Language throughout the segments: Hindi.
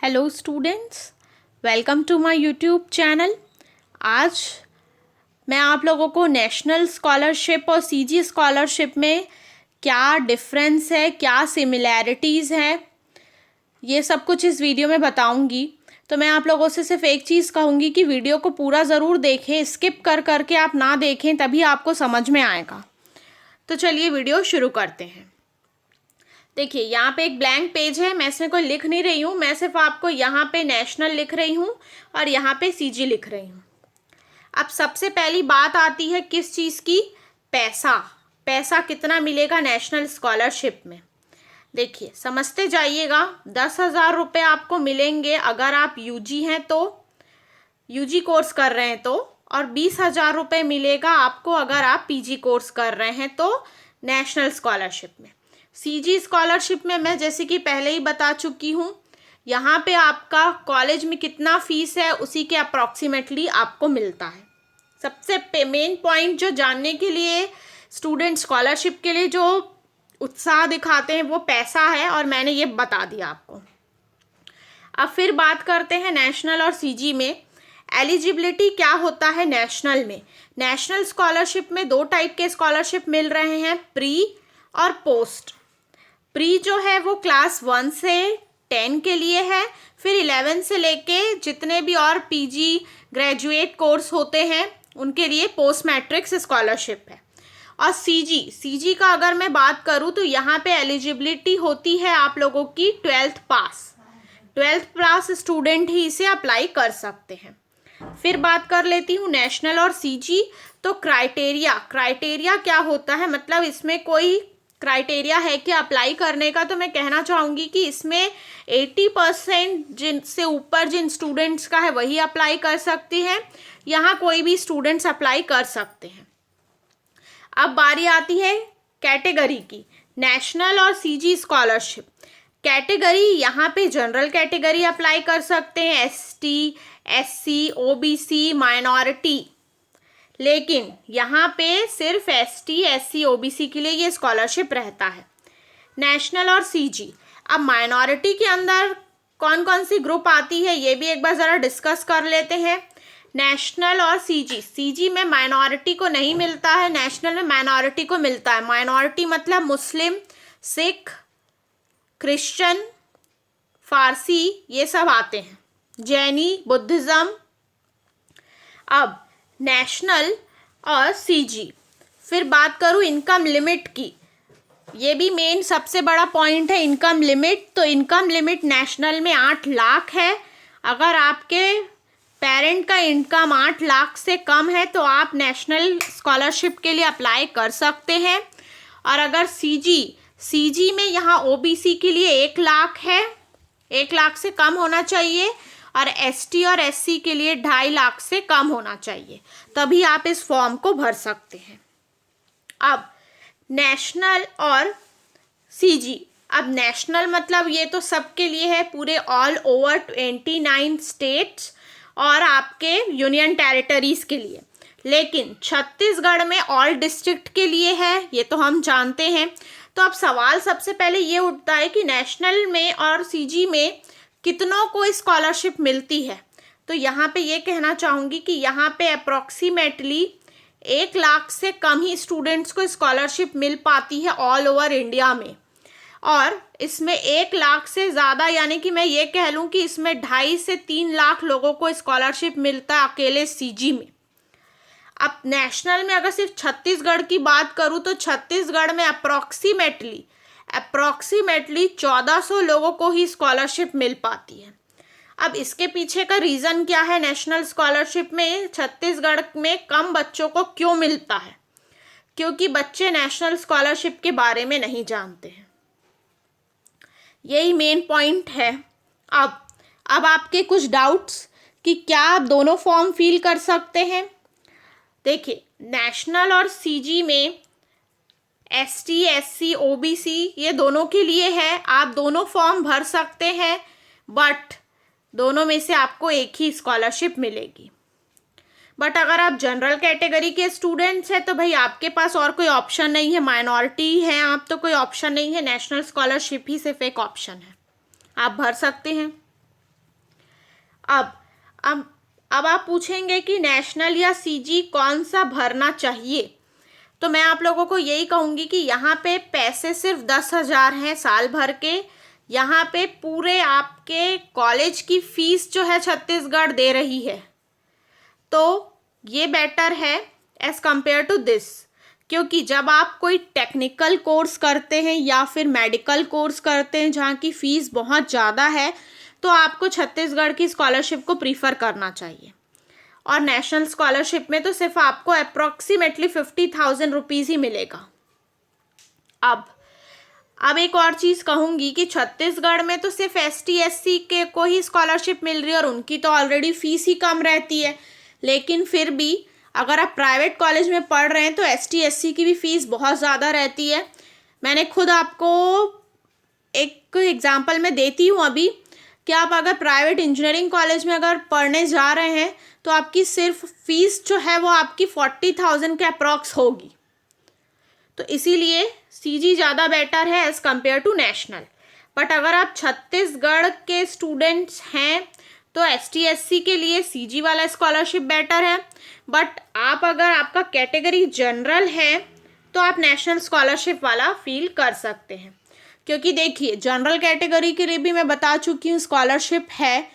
Hello students, welcome to my YouTube channel. आज मैं आप लोगों को नेशनल स्कॉलरशिप और सीजी स्कॉलरशिप में क्या डिफरेंस है, क्या सिमिलैरिटीज़ हैं, ये सब कुछ इस वीडियो में बताऊंगी। तो मैं आप लोगों से सिर्फ एक चीज़ कहूँगी कि वीडियो को पूरा ज़रूर देखें, स्किप कर करके आप ना देखें, तभी आपको समझ में आएगा। तो चलिए वीडियो शुरू करते हैं। देखिए यहाँ पे एक ब्लैंक पेज है, मैं इसमें कोई लिख नहीं रही हूँ, मैं सिर्फ आपको यहाँ पे नेशनल लिख रही हूँ और यहाँ पे सीजी लिख रही हूँ। अब सबसे पहली बात आती है किस चीज़ की? पैसा। पैसा कितना मिलेगा नेशनल स्कॉलरशिप में? देखिए समझते जाइएगा। 10,000 रुपये आपको मिलेंगे अगर आप यूजी हैं तो, यूजी कोर्स कर रहे हैं तो, और 20,000 रुपये मिलेगा आपको अगर आप पीजी कोर्स कर रहे हैं तो नेशनल स्कॉलरशिप में। सीजी स्कॉलरशिप में मैं जैसे कि पहले ही बता चुकी हूँ, यहाँ पे आपका कॉलेज में कितना फीस है उसी के अप्रॉक्सीमेटली आपको मिलता है। सबसे मेन पॉइंट जो जानने के लिए स्टूडेंट स्कॉलरशिप के लिए जो उत्साह दिखाते हैं वो पैसा है, और मैंने ये बता दिया आपको। अब फिर बात करते हैं नेशनल और सीजी में एलिजिबिलिटी क्या होता है। नेशनल में, नेशनल स्कॉलरशिप में दो टाइप के स्कॉलरशिप मिल रहे हैं, प्री और पोस्ट। प्री जो है वो क्लास 1 से 10 के लिए है, फिर 11 से लेके जितने भी और पीजी ग्रेजुएट कोर्स होते हैं उनके लिए पोस्ट मैट्रिक्स स्कॉलरशिप है। और सीजी का अगर मैं बात करूँ तो यहाँ पे एलिजिबिलिटी होती है आप लोगों की 12th पास स्टूडेंट ही इसे अप्लाई कर सकते हैं। फिर बात कर लेती हूँ नेशनल और सीजी। तो क्राइटेरिया क्या होता है, मतलब इसमें कोई क्राइटेरिया है कि अप्लाई करने का? तो मैं कहना चाहूँगी कि इसमें 80% जिनसे ऊपर जिन स्टूडेंट्स का है वही अप्लाई कर सकते हैं। यहाँ कोई भी स्टूडेंट्स अप्लाई कर सकते हैं। अब बारी आती है कैटेगरी की, नेशनल और सीजी स्कॉलरशिप। कैटेगरी, यहाँ पे जनरल कैटेगरी अप्लाई कर सकते हैं, एसटी, एससी, ओबीसी, माइनॉरिटी। लेकिन यहाँ पे सिर्फ एसटी, एससी, ओबीसी के लिए ये स्कॉलरशिप रहता है, नेशनल और सीजी। अब माइनॉरिटी के अंदर कौन कौन सी ग्रुप आती है ये भी एक बार ज़रा डिस्कस कर लेते हैं। नेशनल और सीजी में माइनॉरिटी को नहीं मिलता है, नेशनल में माइनॉरिटी को मिलता है। माइनॉरिटी मतलब मुस्लिम, सिख, क्रिश्चियन, फारसी, ये सब आते हैं, जैनी, बुद्धिज़्म। अब नेशनल और सीजी, फिर बात करूँ इनकम लिमिट की, ये भी मेन सबसे बड़ा पॉइंट है, इनकम लिमिट। तो इनकम लिमिट नेशनल में 8 लाख है। अगर आपके पेरेंट का इनकम 8 लाख से कम है तो आप नेशनल स्कॉलरशिप के लिए अप्लाई कर सकते हैं। और अगर सीजी में यहाँ ओबीसी के लिए 1 लाख है, 1 लाख से कम होना चाहिए, और एसटी और एससी के लिए 2.5 लाख से कम होना चाहिए, तभी आप इस फॉर्म को भर सकते हैं। अब नेशनल और सीजी, अब नेशनल मतलब ये तो सबके लिए है, पूरे ऑल ओवर 29 स्टेट्स और आपके यूनियन टेरिटरीज के लिए। लेकिन छत्तीसगढ़ में ऑल डिस्ट्रिक्ट के लिए है, ये तो हम जानते हैं। तो अब सवाल सबसे पहले ये उठता है कि नेशनल में और सीजी में कितनों को स्कॉलरशिप मिलती है। तो यहाँ पे ये कहना चाहूँगी कि यहाँ पे अप्रॉक्सीमेटली 1 लाख से कम ही स्टूडेंट्स को स्कॉलरशिप मिल पाती है ऑल ओवर इंडिया में। और इसमें 1 लाख से ज़्यादा, यानी कि मैं ये कह लूँ कि इसमें 2.5 से 3 लाख लोगों को स्कॉलरशिप मिलता है अकेले सीजी में। अब नेशनल में अगर सिर्फ छत्तीसगढ़ की बात करूँ तो छत्तीसगढ़ में अप्रॉक्सीमेटली 1400 लोगों को ही स्कॉलरशिप मिल पाती है। अब इसके पीछे का रीज़न क्या है? नेशनल स्कॉलरशिप में छत्तीसगढ़ में कम बच्चों को क्यों मिलता है? क्योंकि बच्चे नेशनल स्कॉलरशिप के बारे में नहीं जानते हैं, यही मेन पॉइंट है। अब आपके कुछ डाउट्स कि क्या आप दोनों फॉर्म फिल कर सकते हैं। देखिए नेशनल और सीजी में एसटी, एससी, ओबीसी ये दोनों के लिए है, आप दोनों फॉर्म भर सकते हैं, बट दोनों में से आपको एक ही स्कॉलरशिप मिलेगी। बट अगर आप जनरल कैटेगरी के स्टूडेंट्स हैं तो भाई आपके पास और कोई ऑप्शन नहीं है, माइनॉरिटी हैं आप तो कोई ऑप्शन नहीं है, नेशनल स्कॉलरशिप ही सिर्फ एक ऑप्शन है, आप भर सकते हैं। अब अब अब आप पूछेंगे कि नेशनल या सीजी कौन सा भरना चाहिए, तो मैं आप लोगों को यही कहूँगी कि यहाँ पे पैसे सिर्फ 10,000 हैं साल भर के। यहाँ पे पूरे आपके कॉलेज की फीस जो है छत्तीसगढ़ दे रही है, तो ये बेटर है एज कंपेयर टू दिस। क्योंकि जब आप कोई टेक्निकल कोर्स करते हैं या फिर मेडिकल कोर्स करते हैं जहाँ की फ़ीस बहुत ज़्यादा है, तो आपको छत्तीसगढ़ की स्कॉलरशिप को प्रीफर करना चाहिए। और नेशनल स्कॉलरशिप में तो सिर्फ आपको अप्रॉक्सीमेटली 50,000 रुपीज़ ही मिलेगा। अब एक और चीज़ कहूँगी कि छत्तीसगढ़ में तो सिर्फ ST SC के को ही स्कॉलरशिप मिल रही है और उनकी तो ऑलरेडी फ़ीस ही कम रहती है। लेकिन फिर भी अगर आप प्राइवेट कॉलेज में पढ़ रहे हैं तो ST SC की भी फ़ीस बहुत ज़्यादा रहती है। मैंने खुद आपको एक एग्जांपल मैं देती हूँ अभी कि आप अगर प्राइवेट इंजीनियरिंग कॉलेज में अगर पढ़ने जा रहे हैं तो आपकी सिर्फ फ़ीस जो है वो आपकी 40,000 के अप्रॉक्स होगी। तो इसीलिए CG ज़्यादा बेटर है as compare to national. But अगर आप छत्तीसगढ़ के स्टूडेंट्स हैं तो ST SC के लिए CG वाला स्कॉलरशिप बेटर है। बट आप अगर आपका कैटेगरी जनरल है तो आप नेशनल स्कॉलरशिप वाला फील कर सकते हैं। क्योंकि देखिए जनरल कैटेगरी के लिए भी मैं बता चुकी हूँ स्कॉलरशिप है,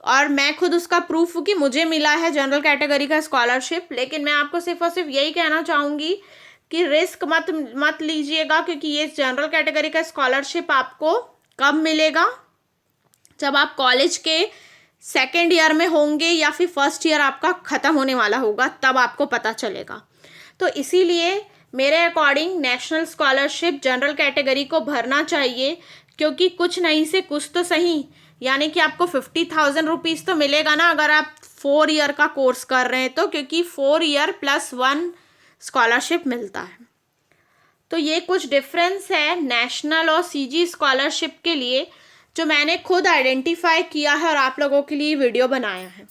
और मैं खुद उसका प्रूफ हूँ कि मुझे मिला है जनरल कैटेगरी का स्कॉलरशिप। लेकिन मैं आपको सिर्फ और सिर्फ यही कहना चाहूँगी कि रिस्क मत लीजिएगा, क्योंकि ये जनरल कैटेगरी का स्कॉलरशिप आपको कब मिलेगा, जब आप कॉलेज के सेकेंड ईयर में होंगे या फिर फर्स्ट ईयर आपका ख़त्म होने वाला होगा, तब आपको पता चलेगा। तो इसीलिए मेरे according national scholarship general category को भरना चाहिए, क्योंकि कुछ नहीं से कुछ तो सही, यानी कि आपको 50,000 रुपीज़ तो मिलेगा ना अगर आप 4 ईयर का कोर्स कर रहे हैं तो, क्योंकि 4 ईयर + 1 स्कॉलरशिप मिलता है। तो ये कुछ डिफरेंस है नेशनल और CG स्कॉलरशिप के लिए, जो मैंने खुद आइडेंटिफाई किया है और आप लोगों के लिए वीडियो बनाया है।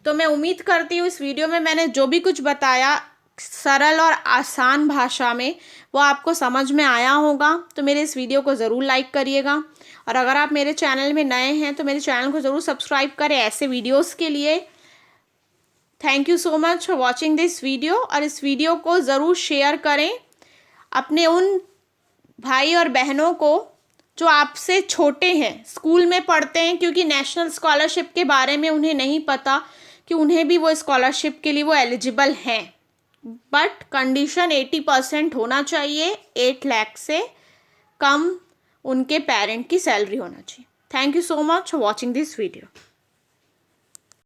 तो मैं उम्मीद करती हूँ इस वीडियो में मैंने जो भी कुछ बताया सरल और आसान भाषा में वो आपको समझ में आया होगा। तो मेरे इस वीडियो को ज़रूर लाइक करिएगा, और अगर आप मेरे चैनल में नए हैं तो मेरे चैनल को ज़रूर सब्सक्राइब करें ऐसे वीडियोस के लिए। Thank you so much for watching this video, और इस वीडियो को ज़रूर शेयर करें अपने उन भाई और बहनों को जो आपसे छोटे हैं, स्कूल में पढ़ते हैं, क्योंकि नेशनल स्कॉलरशिप के बारे में उन्हें नहीं पता कि उन्हें भी वो स्कॉलरशिप के लिए वो एलिजिबल हैं। बट कंडीशन 80% होना चाहिए, 8 लाख से कम उनके पेरेंट की सैलरी होना चाहिए। Thank you so much for watching this video.